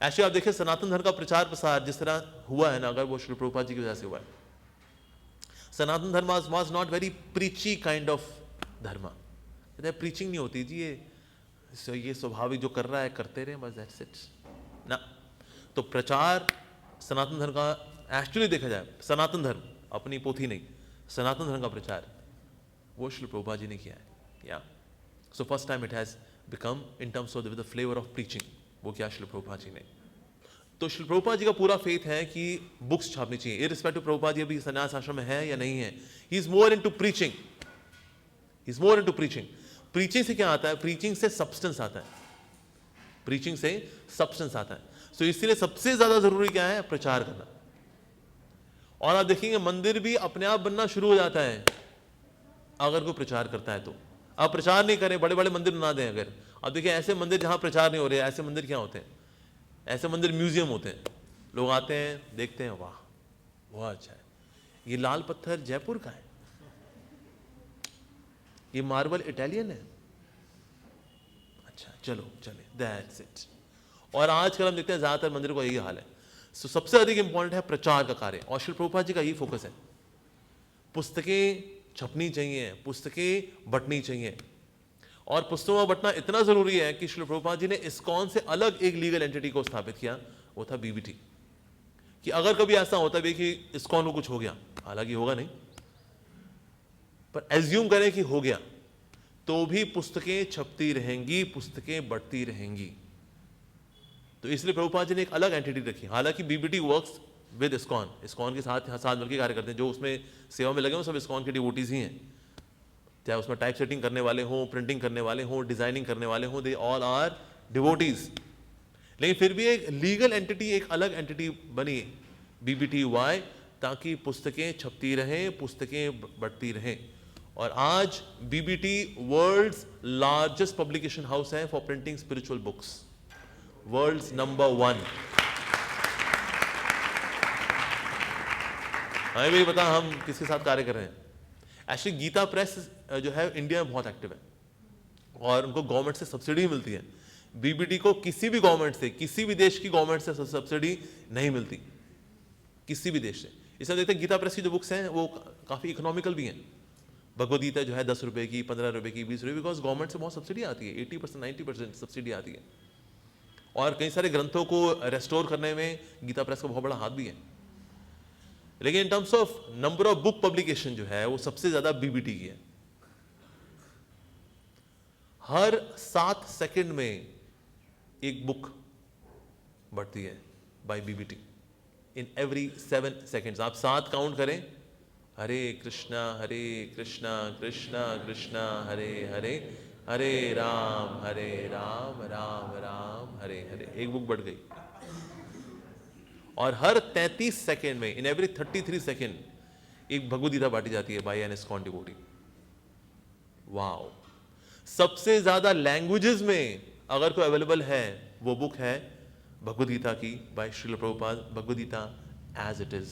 Actually आप देखिए सनातन धर्म का प्रचार प्रसार जिस तरह हुआ है ना, अगर वो श्री प्रभुपाद जी की वजह से हुआ है। सनातन धर्म was not very प्रीची kind of धर्म। प्रीचिंग नहीं होती जी, ये स्वाभाविक जो कर रहा है करते रहे, बस दैट्स इट ना। तो प्रचार सनातन धर्म का एक्चुअली देखा जाए, सनातन धर्म अपनी पोथी नहीं, सनातन धर्म का प्रचार वो श्री प्रभुपाद जी ने किया है। या so first time it has become in terms of the flavour of preaching, वो किया श्री प्रभुपाद जी ने। तो श्री प्रभुपाद जी का पूरा फेथ है कि बुक्स छापनी चाहिए, इररिस्पेक्टिव प्रभुपाद जी अभी संन्यास आश्रम में है या नहीं है। He is more into preaching, he is more into preaching. Preaching से क्या आता है? प्रीचिंग से सब्सटेंस आता है, प्रीचिंग से सब्सटेंस आता है। सो इसीलिए सबसे ज्यादा जरूरी क्या है? प्रचार करना। और आप देखेंगे मंदिर भी अपने आप बनना शुरू हो जाता है अगर कोई प्रचार करता है तो। आप प्रचार नहीं करें, बड़े बड़े मंदिर बना दें अगर, अब देखिए ऐसे मंदिर जहां प्रचार नहीं हो रहे, ऐसे मंदिर क्या होते हैं? ऐसे मंदिर म्यूजियम होते हैं, लोग आते हैं देखते हैं, वाह बहुत अच्छा है, ये लाल पत्थर जयपुर का है, ये मार्बल इटालियन है, अच्छा चलो चले, दैट्स इट। और आजकल हम देखते हैं ज्यादातर मंदिरों का यही हाल है। सो सबसे अधिक इंपॉर्टेंट है प्रचार का कार्य, और श्री प्रभुपाद जी का यही फोकस है। पुस्तकें छपनी चाहिए, पुस्तकें बंटनी चाहिए, और पुस्तकों में बंटना इतना जरूरी है कि श्री प्रभुपाद जी ने इस्कॉन से अलग एक लीगल एंटिटी को स्थापित किया, वो था बीबीटी। कि अगर कभी ऐसा होता भी कि इस्कॉन को कुछ हो गया, हालांकि होगा नहीं, पर एज्यूम करें कि हो गया, तो भी पुस्तकें छपती रहेंगी, पुस्तकें बढ़ती रहेंगी। तो इसलिए प्रभुपाद जी ने एक अलग एंटिटी रखी। हालांकि BBT works with ISKCON, ISKCON के साथ साथ मिलकर कार्य करते हैं। जो उसमें सेवा में लगे हो सब इस्कॉन के डिवोटीज ही हैं, चाहे उसमें टाइप सेटिंग करने वाले हों, प्रिंटिंग करने वाले हों, डिजाइनिंग करने वाले हों, दे ऑल आर डिवोटीज। लेकिन फिर भी एक लीगल एंटिटी, एक अलग एंटिटी बनी बीबीटी वाई, ताकि पुस्तकें छपती रहें, पुस्तकें बढ़ती रहें। और आज BBT world's largest publication house है for printing spiritual books, world's number 1। हमें भी पता हम किसके साथ कार्य कर रहे हैं। एक्चुअली गीता प्रेस जो है इंडिया में बहुत एक्टिव है, और उनको गवर्नमेंट से सब्सिडी मिलती है। बीबीटी को किसी भी गवर्नमेंट से, किसी भी देश की गवर्नमेंट से सब्सिडी नहीं मिलती, किसी भी देश से। इसलिए देखते हैं गीता प्रेस की जो बुक्स हैं वो काफ़ी इकोनॉमिकल भी हैं। भगवद गीता जो है 10 रुपये की, 15 रुपये की, 20 रुपये, बिकॉज गवर्नमेंट से बहुत सब्सिडी आती है, 80% 90% सब्सिडी आती है। और कई सारे ग्रंथों को रेस्टोर करने में गीता प्रेस का बहुत बड़ा हाथ भी है। लेकिन in terms of number of book publication जो है वो सबसे ज्यादा बीबीटी की है। हर 7 सेकंड में एक बुक बढ़ती है by BBT, in every 7 seconds. आप 7 काउंट करें, हरे कृष्णा कृष्णा कृष्णा हरे हरे, हरे राम राम राम हरे हरे, एक बुक बढ़ गई। और हर 33 सेकेंड में, इन एवरी 33 सेकेंड एक भगवद गीता बांटी जाती है by an ISKCON devotee. Wow! सबसे ज्यादा लैंग्वेजेस में अगर कोई अवेलेबल है वो बुक है भगवद गीता की by Srila Prabhupada, Bhagavad Gita as it is,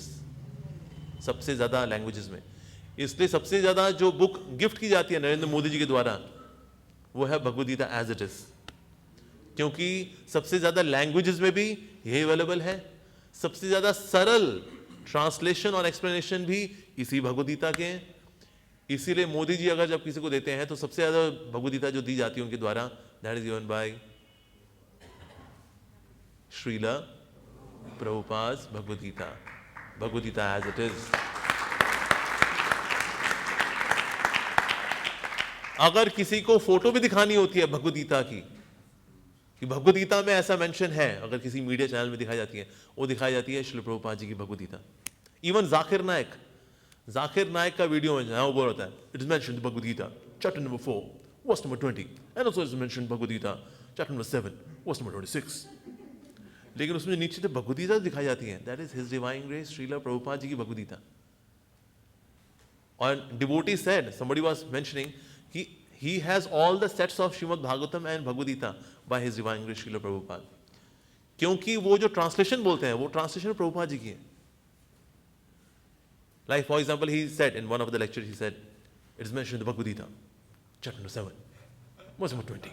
सबसे ज्यादा लैंग्वेजेस में। इसलिए सबसे ज्यादा जो बुक गिफ्ट की जाती है नरेंद्र मोदी जी के द्वारा वो है Bhagavad Gita as it is, क्योंकि सबसे ज्यादा लैंग्वेजेस में भी यही अवेलेबल है, सबसे ज्यादा सरल ट्रांसलेशन और एक्सप्लेनेशन भी इसी भगवद गीता के हैं। इसीलिए मोदी जी अगर जब किसी को देते हैं तो सबसे ज्यादा भगवद गीता जो दी जाती है उनके द्वारा, that is given by Srila Prabhupada Bhagavad Gita, Bhagavad Gita as it is. अगर किसी को फोटो भी दिखानी होती है भगवद गीता की कि भगवद गीता में ऐसा मेंशन है, अगर किसी मीडिया चैनल में दिखाई जाती है, वो दिखाई जाती है श्री प्रभुपाद जी की भगवद गीता। इवन जाकिर नायक का वीडियो में जहां वो बोल रहा है, it is mentioned Bhagavad Gita chapter number 4 verse number 20 and also is mentioned Bhagavad Gita chapter number 7 verse number 26। लेकिन उसमें नीचे से भगवद गीता दिखाई जाती है, that is his divine grace Srila Prabhupada ji की भगवद गीता। और devotee said, somebody was mentioning he has all the sets of Srimad Bhagavatam and Bhagavad Gita by his divine grace Srila Prabhupada, क्योंकि वो जो ट्रांसलेशन बोलते हैं वो ट्रांसलेशन प्रभुपाद जी की है। Like for example, he said in one of the lectures, he said, it is mentioned in the Bhagavad Gita, chapter number 7, verse number 20.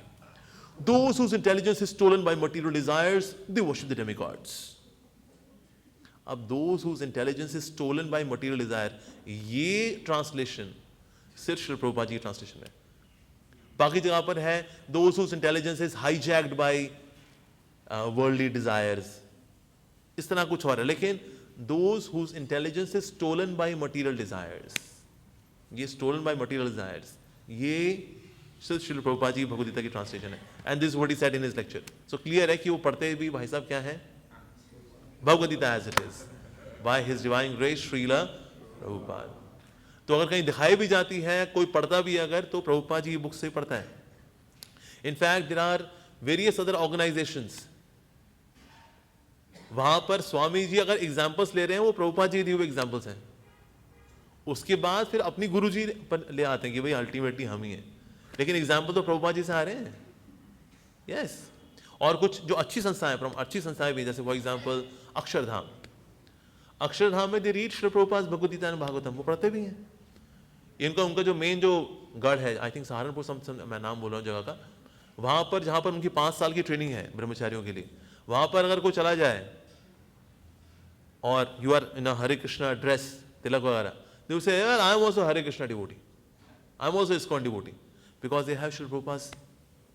Those whose intelligence is stolen by material desires, they worship the demigods. अब those whose intelligence is stolen by material desire, ये translation सिर्फ श्री प्रभुपाद जी की translation है. बाकी जगह पर है those whose intelligence is hijacked by worldly desires, इस तरह कुछ और है. लेकिन those whose intelligence is stolen by material desires, ये stolen by material desires, ये सिर्फ श्री प्रभुपाद जी भगवद गीता की ट्रांसलेशन है. And this what he said in his lecture. So clear है कि वो पढ़ते भी भाई साहब क्या है, Bhagavad Gita as it is by his divine grace Srila Prabhupada. तो अगर कहीं दिखाई भी जाती है, कोई पढ़ता भी अगर, तो प्रभुपाद जी की बुक से पढ़ता है. In fact there are various other organisations, वहां पर स्वामी जी अगर एग्जाम्पल्स ले रहे हैं, वो प्रभुपाद जी दिए हुए एग्जाम्पल्स हैं. उसके बाद फिर अपनी गुरु जी पर ले आते हैं कि भाई अल्टीमेटली हम ही हैं, लेकिन एग्जाम्पल तो प्रभुपाद जी से आ रहे हैं. यस. और कुछ जो अच्छी संस्थाएं, अच्छी संस्थाएं भी, जैसे फॉर एग्जाम्पल अक्षरधाम. अक्षरधाम में they read Shri Prabhupada Bhagavad Gita and Bhagavatam, वो पढ़ते भी हैं. इनका उनका जो मेन जो गढ़ है, आई थिंक सहारनपुर, मैं नाम बोल रहा हूँ जगह का, वहां पर जहां पर उनकी 5 साल की ट्रेनिंग है ब्रह्मचारियों के लिए, वहां पर अगर कोई चला जाए और you are in a Hare Krishna dress, tilak वगैरह, they will say, I am also Hare Krishna devotee, I am also ISKCON devotee, because they have Srila Prabhupada's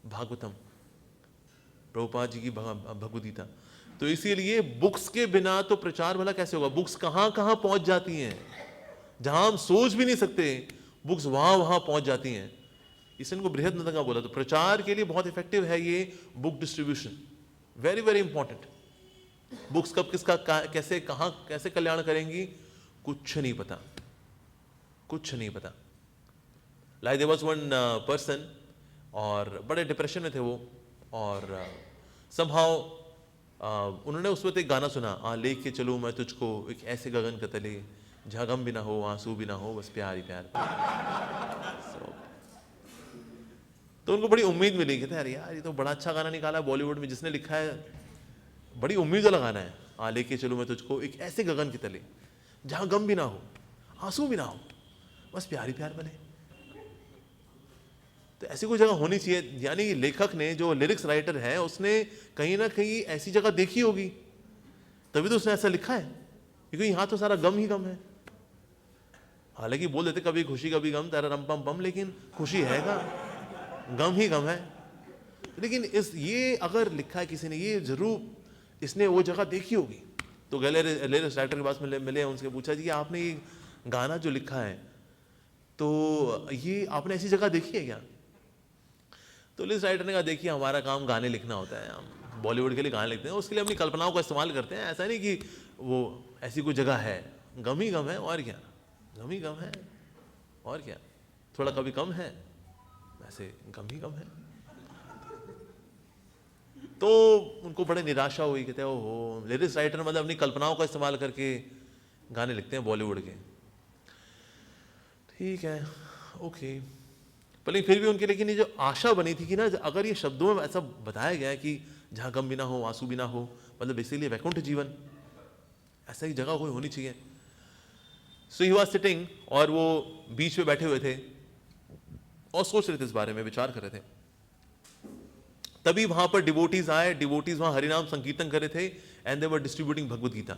Bhagavatam, Prabhupada ji की भगवद गीता. तो इसीलिए बुक्स के बिना तो प्रचार भला कैसे होगा. बुक्स कहाँ कहाँ पहुंच जाती हैं, जहां हम सोच भी नहीं सकते, बुक्स वहां वहां पहुंच जाती हैं. इसने इनको बृहद नतंगा बोला. तो प्रचार के लिए बहुत इफेक्टिव है ये book distribution, very very important. Books कब किसका कैसे कहाँ कैसे कल्याण करेंगी, कुछ नहीं पता, कुछ नहीं पता. Like there was one person, और बड़े डिप्रेशन में थे वो, और समहाउ उन्होंने उस वक्त एक गाना सुना, लेके चलूँ मैं तुझको एक ऐसे गगन के तले, जहाँ गम भी ना हो आंसू भी ना हो, बस प्यार ही प्यार. तो उनको बड़ी उम्मीद मिली कि यार ये तो बड़ा अच्छा गाना निकाला है बॉलीवुड में, जिसने लिखा है बड़ी उम्मीद वाला गाना है, लेके चलूँ मैं तुझको एक ऐसे गगन के तले, जहाँ गम भी ना हो आंसू भी ना हो, बस प्यार ही प्यार बने. तो ऐसी कोई जगह होनी चाहिए. यानी लेखक ने, जो लिरिक्स राइटर है, उसने कहीं ना कहीं ऐसी जगह देखी होगी, तभी तो उसने ऐसा लिखा है, क्योंकि यहाँ तो सारा गम ही गम है. हालांकि बोल देते कभी खुशी कभी गम, तारा रम पम पम, लेकिन खुशी है का गम ही गम है. लेकिन ये अगर लिखा है किसी ने, ये जरूर इसने वो जगह देखी होगी. तो गए लिरिक्स राइटर के पास मिले, उनसे पूछा जी आपने ये गाना जो लिखा है, तो ये आपने ऐसी जगह देखी है क्या. तो लिरिक्स राइटर ने कहा देखिए हमारा काम गाने लिखना होता है, हम बॉलीवुड के लिए गाने लिखते हैं, उसके लिए अपनी कल्पनाओं का इस्तेमाल करते हैं. ऐसा नहीं कि वो ऐसी कोई जगह है, गम ही गम है, और क्या, गम ही गम है, और क्या, थोड़ा कभी कम है, वैसे गम ही गम है. तो उनको बड़े निराशा हुई, कहते ओहो, लिरिक्स राइटर मतलब अपनी कल्पनाओं का इस्तेमाल करके गाने लिखते हैं बॉलीवुड के. ठीक है, ओके. पर फिर भी उनके, लेकिन ये जो आशा बनी थी कि ना, अगर ये शब्दों में ऐसा बताया गया है कि जहाँ गम भी ना हो आंसू भी ना हो, मतलब बेसिकली वैकुंठ जीवन, ऐसा ही जगह कोई होनी चाहिए. सो ही वाज सिटिंग, और वो बीच में बैठे हुए थे और सोच रहे थे, इस बारे में विचार कर रहे थे. तभी वहां पर डिवोटीज आए. डिवोटीज वहां हरिनाम संकीर्तन कर रहे थे, and they were distributing Bhagavad Gita.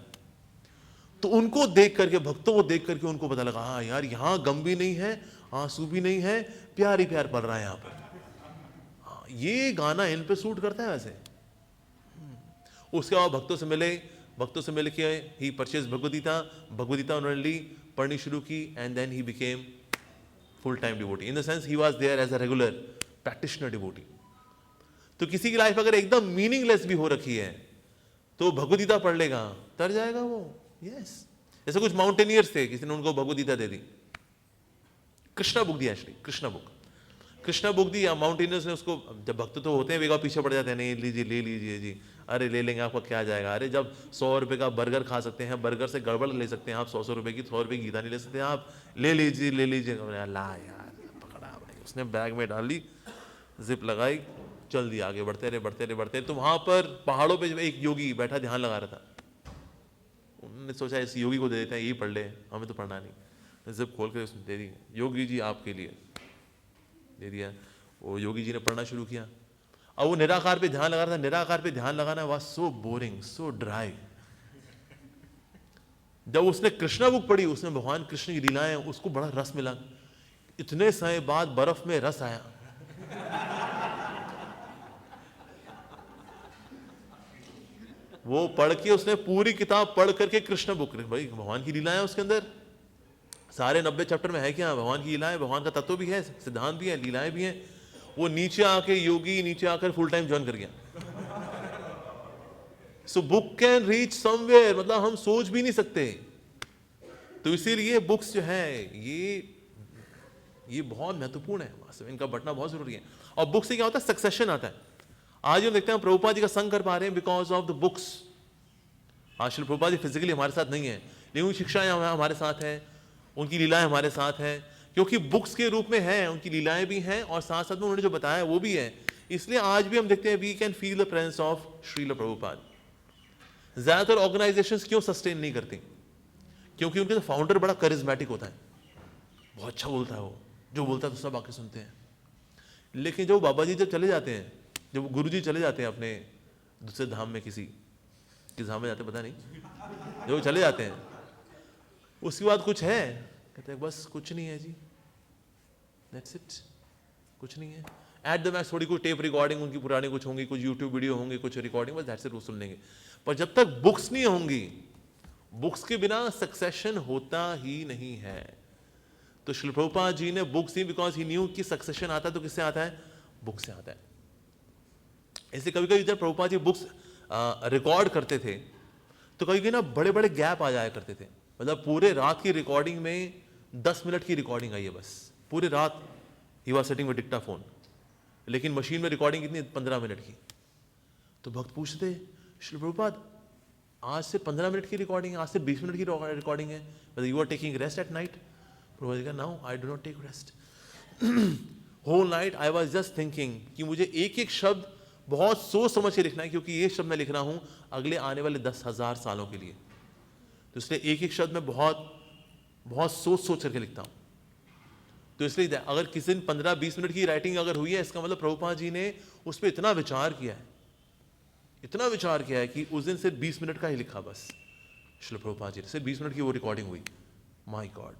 तो उनको देख करके, भक्तों को देख करके उनको पता लगा, हाँ यार यहाँ गम भी नहीं है आंसू भी नहीं है, प्यार ही प्यार पड़ रहा है यहाँ पर. हाँ, ये गाना इन पे सूट करता है वैसे. उसके बाद भक्तों से मिले के ही परचेज भगवद गीता उन्होंने ली, पढ़नी शुरू की, and then he became full time devotee. In the sense he was there as a regular practitioner devotee. तो किसी की लाइफ अगर एकदम मीनिंगलेस भी हो रखी है, तो भगवद गीता पढ़ लेगा, तर जाएगा वो. यस. जैसे कुछ माउंटेनियर्स थे, किसी ने उनको भगवद गीता दे दी, कृष्णा बुक दिया, एक्चुअली कृष्णा बुक दी. माउंटेनियर्स ने उसको, जब भक्त तो होते हैं वेगा पीछे पड़ जाते हैं, नहीं लीजिए ले लीजिए जी, अरे ले लेंगे आपका क्या जाएगा, अरे जब 100 रुपए का बर्गर खा सकते हैं, बर्गर से गड़बड़ ले सकते हैं आप, 100 रुपए की 100 रुपए की गीता नहीं ले सकते आप, ले लीजिए. ला यार, पकड़ा भाई, उसने बैग में डाल ली, जिप लगाई, चल दिया, आगे बढ़ते रहे. तो वहां पर पहाड़ों पे एक योगी बैठा ध्यान लगा रहा था. उन्होंने सोचा इस योगी को दे देते हैं, यही पढ़ ले, हमें तो पढ़ना नहीं. जिप खोल कर उसने दे दी, योगी जी आपके लिए, दे दिया. वो योगी जी ने पढ़ना शुरू किया. अब वो निराकार पे ध्यान लगा रहा था, निराकार पे ध्यान लगाना was so boring, so dry. जब उसने कृष्णा बुक पढ़ी, उसने भगवान कृष्ण की लीलाएं, उसको बड़ा रस मिला। इतने समय बाद बर्फ में रस आया। वो पढ़ के उसने पूरी किताब पढ़ करके कृष्ण बुक, भाई भगवान की लीलाएं उसके अंदर, सारे 90 चैप्टर में है क्या? भगवान की लीलाएं, भगवान का तत्व भी है, सिद्धांत भी है, लीलाएं भी हैं। वो नीचे आके योगी नीचे आकर फुल टाइम ज्वाइन कर गया। So book can reach somewhere, मतलब हम सोच भी नहीं सकते। तो इसीलिए बुक्स जो है ये बहुत महत्वपूर्ण है, वास्तव इनका बटना बहुत जरूरी है। और बुक से क्या होता है? सक्सेशन आता है। आज हम देखते हैं प्रभुपाद जी का संग कर पा रहे हैं बिकॉज ऑफ द बुक्स। आजकल प्रभुपाद जी फिजिकली हमारे साथ नहीं है, लेकिन उनकी शिक्षाएं हमारे साथ है, उनकी लीलाएं हमारे साथ है, क्योंकि बुक्स के रूप में है, उनकी लीलाएं भी हैं और साथ साथ में उन्होंने जो बताया वो भी है। इसलिए आज भी हम देखते हैं we can feel the presence of Srila Prabhupada. ज्यादातर ऑर्गेनाइजेशंस क्यों सस्टेन नहीं करती? क्योंकि उनके फाउंडर बड़ा करिज्मेटिक होता है, बहुत अच्छा बोलता है, वो जो बोलता है तो सब आके सुनते हैं। लेकिन जब बाबा जी जब चले जाते हैं, जब गुरु जी चले जाते हैं अपने दूसरे धाम में, किस धाम में जाते हैं पता नहीं, जब वो चले जाते हैं उसके बाद कुछ है? कहते हैं बस कुछ नहीं है जी, दैट्स इट, कुछ नहीं है। एट द मैक्स थोड़ी कोई टेप रिकॉर्डिंग उनकी पुरानी कुछ होंगी, कुछ यूट्यूब वीडियो होंगे, कुछ रिकॉर्डिंग, बस दैट्स इट, वो सुन लेंगे। पर जब तक बुक्स नहीं होंगी, बुक्स के बिना सक्सेशन होता ही नहीं है। तो श्रील प्रभुपाद जी ने books the because he new कि सक्सेशन आता है तो किससे आता है? बुक से आता है। ऐसे कभी कभी जब प्रभुपाद जी बुक्स रिकॉर्ड करते थे तो कभी कभी ना बड़े बड़े गैप आ जाया करते थे। मतलब पूरे रात की रिकॉर्डिंग में 10 मिनट की रिकॉर्डिंग आई है बस, पूरे रात he was sitting with Dictaphone, लेकिन मशीन में रिकॉर्डिंग कितनी? 15 मिनट की। तो भक्त पूछते श्री प्रभुपाद आज से 15 मिनट की रिकॉर्डिंग है, आज से 20 मिनट की रिकॉर्डिंग है, you are taking rest at night? Prabhupada ji का no, I do not take rest. Whole night I was just thinking कि मुझे एक एक शब्द बहुत सोच समझ के लिखना है, क्योंकि ये शब्द मैं लिख रहा हूं अगले आने वाले 10,000 सालों के लिए। तो इसलिए एक एक शब्द मैं बहुत बहुत सोच करके लिखता हूं। तो इसलिए अगर किसी दिन 15-20 मिनट की राइटिंग अगर हुई है, इसका मतलब प्रभुपाद जी ने उस पर इतना विचार किया है, इतना विचार किया है कि उस दिन सिर्फ 20 मिनट का ही लिखा बस। श्रील प्रभुपाद जी सिर्फ 20 मिनट की वो रिकॉर्डिंग हुई। My God.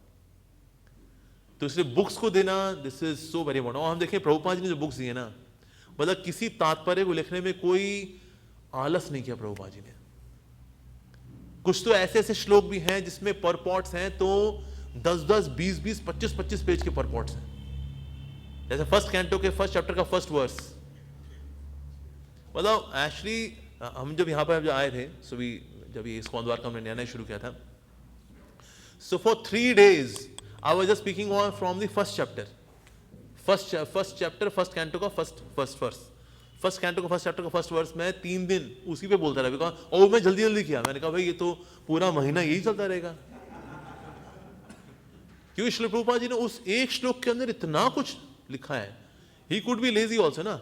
तो इसलिए बुक्स को देना, this is so very important. और हम देखें प्रभुपाद जी ने जो बुक्स दी है ना, मतलब किसी तात्पर्य को लिखने में कोई आलस नहीं किया प्रभुपाद जी ने। कुछ तो ऐसे ऐसे श्लोक भी हैं जिसमें परपॉट्स हैं तो 10-10, 20-20, 25-25 पेज के परपॉट्स हैं। जैसे फर्स्ट कैंटो के फर्स्ट चैप्टर का फर्स्ट वर्स, मतलब एक्चुअली हम जब यहाँ पर आए थे, सो जब ये इस्कॉन द्वार का हमने नया शुरू किया था, so for 3 days I was just speaking on from the first chapter, first canto का फर्स्ट कैंटो का फर्स्ट चैप्टर का फर्स्ट वर्स में 3 दिन उसी पे बोलता रहा, बिकॉज और मैं जल्दी किया। मैंने कहा भाई ये तो पूरा महीना यही चलता रहेगा, क्योंकि श्री प्रभुपाद जी ने उस एक श्लोक के अंदर इतना कुछ लिखा है। He could be lazy also ना।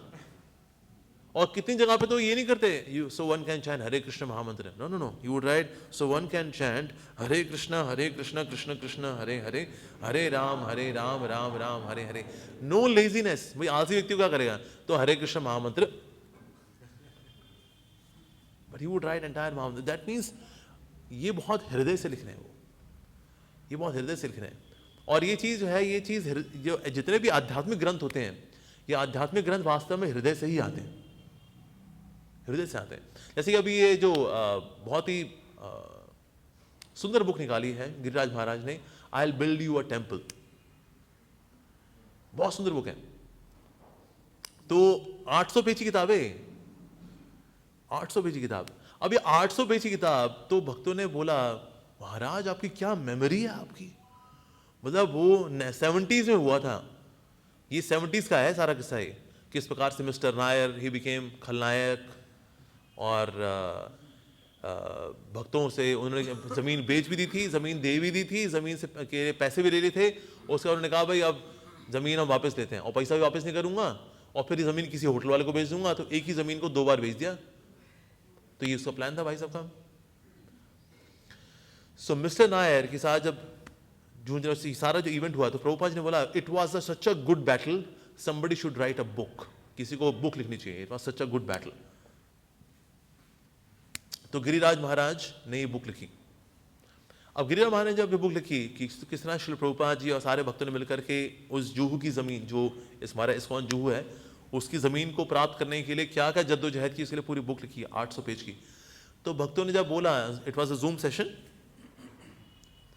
और कितनी जगह पे तो ये नहीं करते, so one can chant Hare Krishna महामंत्र, no no no, you would write so one can chant Hare Krishna Krishna Krishna Hare Hare, Hare Rama Rama Rama Hare Hare. No laziness. भाई आलसी व्यक्ति क्या करेगा? तो हरे कृष्ण महामंत्र, but he would write entire महामंत्र। दैट मीन्स ये बहुत हृदय से लिख रहे हैं, वो ये बहुत हृदय से लिख रहे हैं। और ये चीज जो है, ये चीज जो जितने भी आध्यात्मिक ग्रंथ होते हैं, ये आध्यात्मिक ग्रंथ वास्तव में हृदय से ही आते हैं, हृदय से आते हैं। जैसे कि अभी ये जो बहुत ही सुंदर बुक निकाली है गिरिराज महाराज ने, I will build you a temple, बहुत सुंदर बुक है। तो 800 पेज की किताब है, 800 पेज की किताब। अब ये 800 पेज की किताब, तो भक्तों ने बोला महाराज आपकी क्या मेमोरी है आपकी, मतलब वो 70s में हुआ था, ये 70s का है सारा किस्सा। है किस प्रकार से मिस्टर नायर ही बिकेम खलनायक, और भक्तों से उन्होंने ज़मीन बेच भी दी थी, ज़मीन दे भी दी थी, ज़मीन से के पैसे भी ले लिए थे। उसके बाद उन्होंने कहा भाई अब ज़मीन हम वापस लेते हैं और पैसा भी वापस नहीं करूँगा, और फिर ये ज़मीन किसी होटल वाले को बेच दूंगा। तो एक ही ज़मीन को 2 बार बेच दिया। तो ये उसका प्लान था भाई साहब का। सो मिस्टर नायर के साथ जब सारा जो इवेंट हुआ, तो प्रभुपाद जी ने बोला it was such a good battle, somebody should write a book. किसी को बुक लिखनी चाहिए, it was such a good battle. तो गिरिराज महाराज ने ये बुक लिखी। अब गिरिराज महाराज ने जब ये बुक लिखी कि किस तरह श्रील प्रभुपाद जी और सारे भक्तों ने मिलकर के उस जुहू की ज़मीन, जो हमारा इस्कॉन जुहू है, उसकी ज़मीन को प्राप्त करने के लिए क्या क्या जद्दोजहद की, इसके लिए पूरी बुक लिखी है 800 पेज की। तो भक्तों ने जब बोला, it was a Zoom session,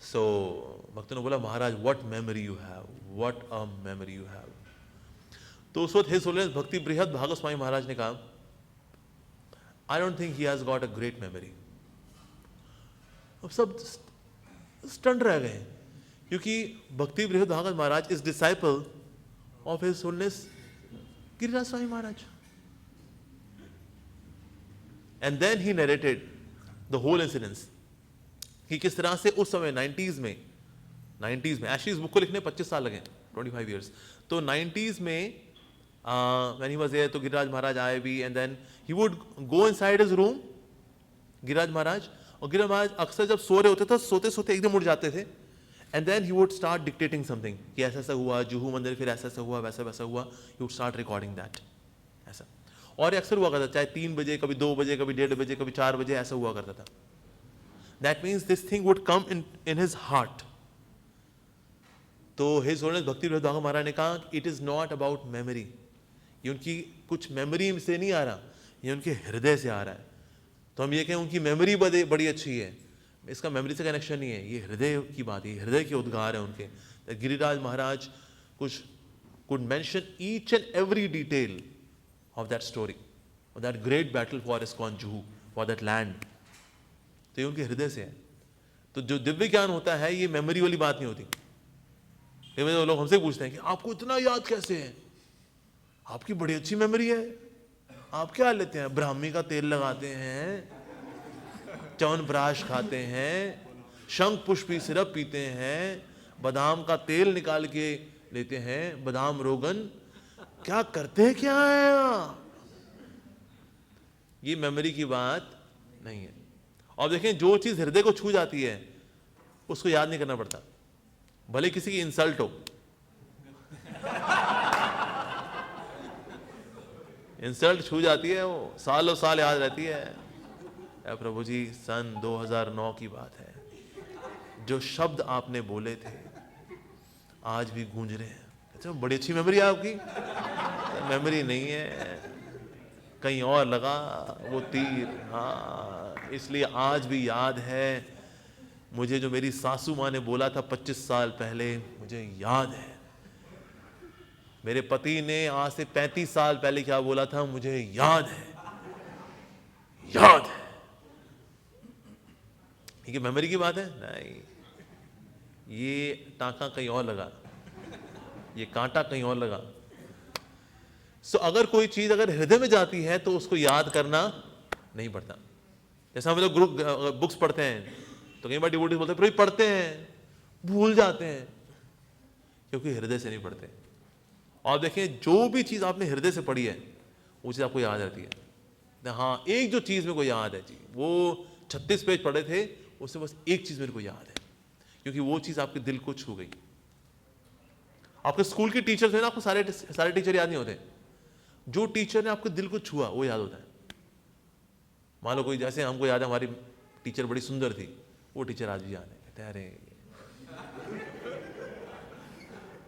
so भक्तों ने बोला Maharaj what memory you have, what a memory you have. तो उस वक्त हिज होलिनेस भक्ति बृहद भागवत स्वामी महाराज ने कहा, I don't think he has got a great memory. अब सब स्टंट रह गए, क्योंकि Bhakti Brihad Bhagavat Maharaj is disciple of his holiness Giriraj Swami Maharaj. And then he narrated the whole incidence कि किस तरह से उस समय 90s में एक्चुअली इस बुक को लिखने 25 साल लगे, 25 years। तो 90s में when he was there, तो गिरिराज महाराज आए भी, and then he would go inside his room, Giriraj Maharaj, और गिरिराज महाराज अक्सर जब सो रहे होते थे, सोते सोते एकदम उठ जाते थे, and then he would start dictating something कि ऐसा ऐसा हुआ जुहू मंदिर, फिर ऐसा ऐसा हुआ, वैसा वैसा हुआ, ही वुड स्टार्ट रिकॉर्डिंग दैट, ऐसा। और ये अक्सर हुआ करता था, चाहे 3 बजे, कभी 2 बजे, कभी 1:30 बजे, कभी 4 बजे, ऐसा हुआ करता था। That means this thing would come in his heart. तो हिज होलिनेस भक्ति बृहद भागवत महाराज ने कहा it is not about memory, ये उनकी कुछ मेमोरी से नहीं आ रहा, ये उनके हृदय से आ रहा है। तो हम ये कहें उनकी मेमोरी बड़ी अच्छी है, इसका मेमोरी से कनेक्शन नहीं है, ये हृदय की बात है, हृदय के उद्गार है उनके। गिरिराज महाराज कुछ could mention each and every detail of that story, of that great battle for ISKCON Juhu, for that land. तो ये उनके हृदय से है। तो जो दिव्य ज्ञान होता है ये मेमोरी वाली बात नहीं होती। कई बार लोग हमसे पूछते हैं कि आपको इतना याद कैसे है, आपकी बड़ी अच्छी मेमोरी है, आप क्या लेते हैं, ब्राह्मी का तेल लगाते हैं, च्यवनप्राश खाते हैं, शंख पुष्पी सिरप पीते हैं, बादाम का तेल निकाल के लेते हैं, बादाम रोगन, क्या करते हैं, क्या है ये मेमोरी की बात नहीं है। और देखें जो चीज हृदय को छू जाती है उसको याद नहीं करना पड़ता, भले किसी की इंसल्ट हो, इंसल्ट छू जाती है, वो सालों साल याद रहती है। प्रभु जी सन 2009 की बात है, जो शब्द आपने बोले थे आज भी गूंज रहे हैं। अच्छा बड़ी अच्छी मेमोरी है आपकी, मेमोरी नहीं है, कहीं और लगा वो तीर, हाँ इसलिए आज भी याद है मुझे, जो मेरी सासू माँ ने बोला था 25 साल पहले, मुझे याद है। मेरे पति ने आज से 35 साल पहले क्या बोला था, मुझे याद है, याद है। ये मेमोरी की बात है नहीं, ये टांका कहीं और लगा, ये कांटा कहीं और लगा। सो अगर कोई चीज अगर हृदय में जाती है तो उसको याद करना नहीं पड़ता। जैसे हम लोग ग्रुप बुक्स पढ़ते हैं तो कई बार डिवोटीज बोलते हैं प्रभु पढ़ते हैं भूल जाते हैं, क्योंकि हृदय से नहीं पढ़ते। और देखें जो भी चीज आपने हृदय से पढ़ी है वो चीज आपको याद रहती है। हाँ एक जो चीज मेरे को याद है जी, वो 36 पेज पढ़े थे, उससे बस एक चीज मेरे को याद है, क्योंकि वो चीज आपके दिल को छू गई। आपके स्कूल के टीचर थे ना, आपको सारे टीचर याद नहीं होते, जो टीचर ने आपके दिल को छुआ वो याद होता है। मान लो कोई, जैसे हमको याद है हमारी टीचर बड़ी सुंदर थी, वो टीचर आज भी याद है, कहते हैं अरे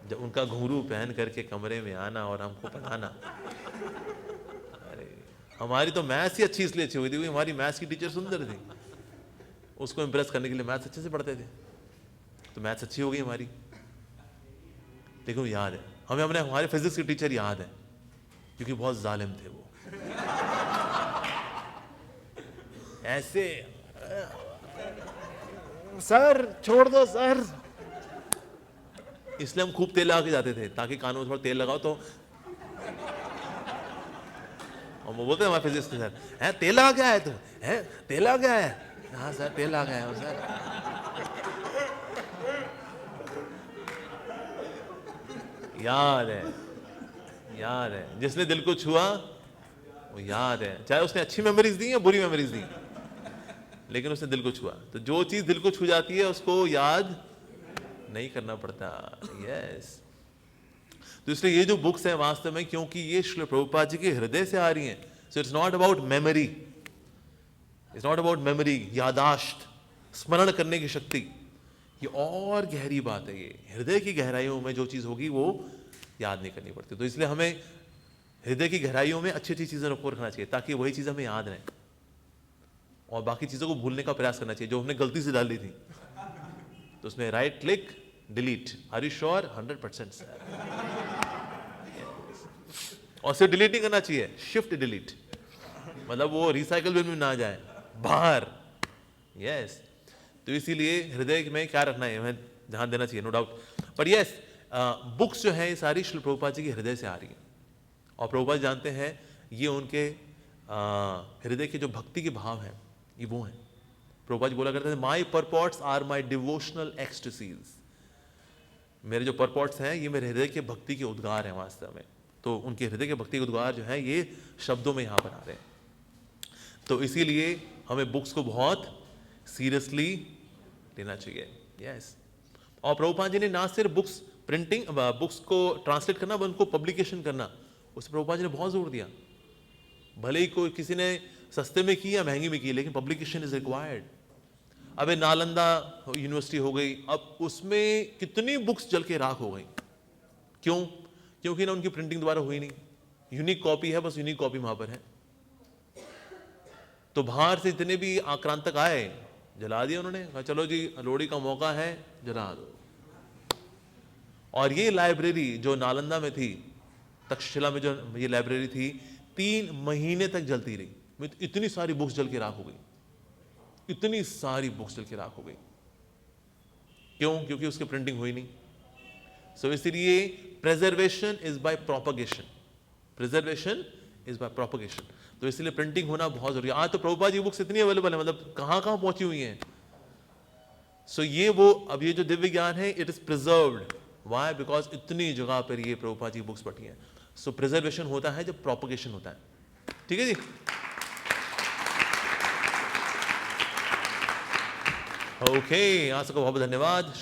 जब उनका घुंघरू पहन करके कमरे में आना और हमको पढ़ाना। अरे हमारी तो मैथ्स ही अच्छी इसलिए अच्छी हुई थी, हमारी मैथ्स की टीचर सुंदर थी, उसको इम्प्रेस करने के लिए मैथ्स अच्छे से पढ़ते थे, तो मैथ्स अच्छी हो गई हमारी। देखो याद है हमें, हमारे फिजिक्स के टीचर याद है, क्योंकि बहुत जालिम थे वो, ऐसे सर छोड़ दो सर, इसलिए हम खूब तेल लगा के जाते थे, ताकि कानों में थोड़ा तेल लगाओ तो। और वो बोलते हैं हमारे फिजिक्स के सर, है तेल लगा के आया तू, है तेल लगा के आया, हाँ सर तेल लगा के आया सर। याद है, याद है, जिसने दिल को छुआ वो याद है, चाहे उसने अच्छी मेमोरीज दी या बुरी मेमोरीज दी, लेकिन उसने दिल को छुआ। तो जो चीज दिल को छू जाती है उसको याद नहीं करना पड़ता। यस, तो इसलिए ये जो बुक्स हैं वास्तव में, क्योंकि ये श्रील प्रभुपाद जी के हृदय से आ रही हैं, so it's not about memory, it's not about memory, यादाश्त, स्मरण करने की शक्ति। ये और गहरी बात है, ये हृदय की गहराइयों में जो चीज़ होगी वो याद नहीं करनी पड़ती। तो इसलिए हमें हृदय की गहराइयों में अच्छी अच्छी चीज़ें रखो रखना चाहिए, ताकि वही चीज़ हमें याद रहें, और बाकी चीज़ों को भूलने का प्रयास करना चाहिए जो हमने गलती से डाल दी थी। तो उसमें right click, delete, are you sure? 100% sir. और सिर्फ डिलीट नहीं करना चाहिए, शिफ्ट डिलीट, मतलब वो रिसाइकल बिन में ना जाए, बाहर। यस, तो इसीलिए हृदय में क्या रखना है, हमें ध्यान देना चाहिए, नो डाउट। पर यस, बुक्स जो है ये सारी श्रील प्रभुपाद जी के हृदय से आ रही है, और प्रभुपाद जानते हैं ये उनके हृदय के जो भक्ति के भाव हैं ये वो हैं। प्रभुपाद जी बोला करते थे, माई परपॉट्स आर माई डिवोशनल एक्सटेसीज, मेरे जो परपॉट्स हैं ये मेरे हृदय के भक्ति के उद्गार हैं वास्तव में। तो उनके हृदय के भक्ति के उद्गार जो है ये शब्दों में यहाँ पर आ रहे हैं। तो इसीलिए हमें बुक्स को बहुत सीरियसली लेना चाहिए। यस, और प्रभुपाद जी ने ना सिर्फ बुक्स प्रिंटिंग, बुक्स को ट्रांसलेट करना, उनको पब्लिकेशन करना, उस पर प्रभुपाद जी ने बहुत जोर दिया। भले ही कोई किसी ने सस्ते में की या महंगी में की, लेकिन पब्लिकेशन इज रिक्वायर्ड। अब नालंदा यूनिवर्सिटी हो गई, अब उसमें कितनी बुक्स जल के राख हो गई। क्यों? क्योंकि ना उनकी प्रिंटिंग दोबारा हुई नहीं, यूनिक कॉपी है, बस यूनिक कॉपी वहां पर है। तो बाहर से जितने भी आक्रांतक आए जला दिया उन्होंने, कहा चलो जी लोहड़ी का मौका है जला दो। और ये लाइब्रेरी जो नालंदा में थी, तक्षशिला में जो ये लाइब्रेरी थी, 3 महीने तक जलती रही। इतनी सारी बुक्स जल के राख हो गई, इतनी सारी बुक्स जल के राख हो गई। क्यों? क्योंकि उसकी प्रिंटिंग हुई नहीं। सो इसलिए preservation is by propagation, preservation is by propagation. तो इसलिए प्रिंटिंग होना बहुत जरूरी है। आज तो प्रभुपाद जी बुक्स इतनी अवेलेबल है, मतलब कहां कहां पहुंची हुई हैं। सो ये वो, अब ये जो दिव्य ज्ञान है it is preserved. Why? Because इतनी जगह पर ये प्रभुपाद जी बुक्स पढ़ी हैं। सो प्रिजर्वेशन होता है जब प्रोपगेशन होता है। ठीक है जी, ओके, आज सबको बहुत धन्यवाद।